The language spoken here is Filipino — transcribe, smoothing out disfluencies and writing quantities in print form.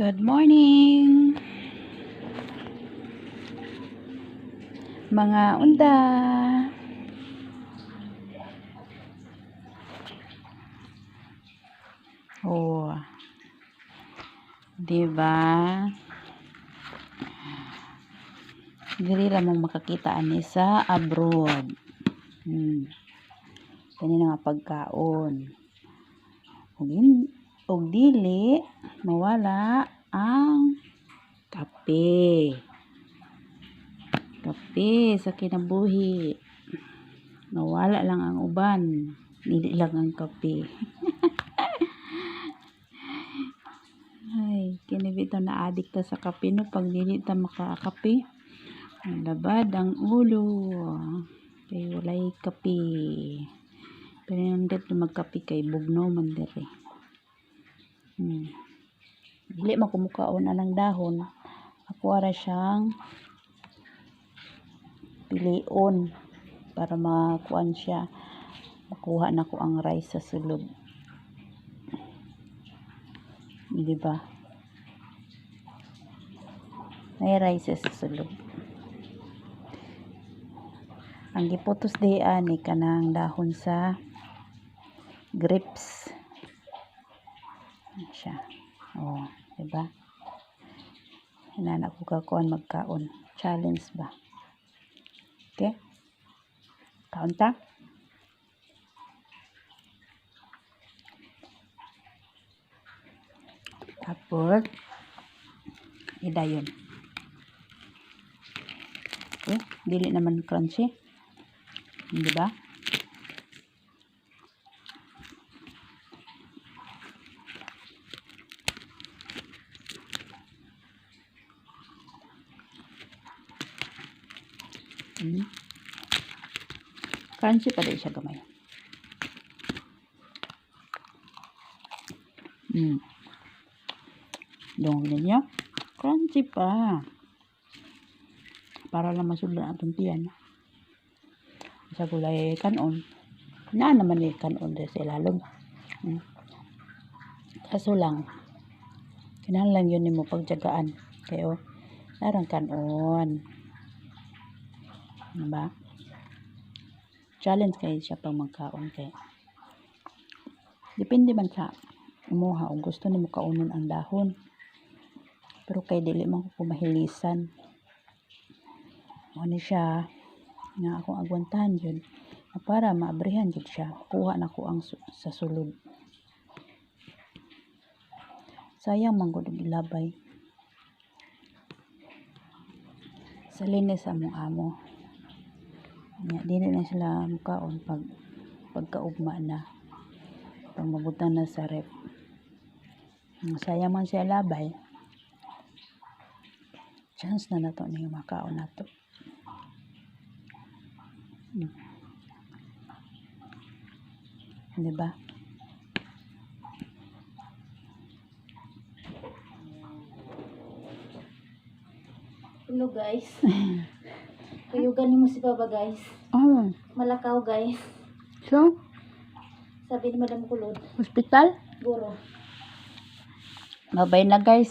Good morning, mga unda. Oh, diba? Dili ra mong makakita ani sa abroad. Kani nga pagkaon. Og dili mawala ang kape. Kape sa kinabuhi. Mawala lang ang uban, dili lang ang kape. Ay, kini bitaw na addict ta sa kape no, pag dili ta makakape. Ang labad ang ulo. Kay walay kape. Pero nandit na magkape kay bugnaw man diri. Dili makumukaon anang dahon. Ako ara siyang pilion para makuan siya. Makuha na ko ang rice sa sulod. Di ba? May rice sa sulod. Ang giputos diyan ni kanang dahon sa grapes. Siya. Oh, di ba? Hinana ko kakuan magkaon. Challenge ba? Okay? Kaon ta? Tapos idayon. Okay? Dili naman crunchy. Di ba? Crunchy pa din siya gamay. Dong niya. Crunchy pa. Para lang masudlan atong tiyan. Sa gulay kanon. Na naman ni kanon din sa ilalom. Kaso lang, kinahanglan yun ni mo pagtiyagaan. Kayo, narang kanon. Diba? Challenge kayo siya pang magkaon kay. Depende man sa imuha kung gusto ni mo kaunon ang dahon. Pero kay dili man ko mahilisan. Ano siya nga akong agwantahan yun para maabrihan yun siya. Kuha na ko ang sa sulod. Sayang man gud ilabay. Sa linis among amo. Dili na sila mukaon pagkaugma na. Pag mabutan na sa rep. Sayang man siya labay. Chance na nato ni makaon nato. Diba? Hello guys. Kuyugan mo si Baba guys. Oh. Malakaw guys. So, Sabi ni Madam Kulod. hospital? Guro. Mabay na guys.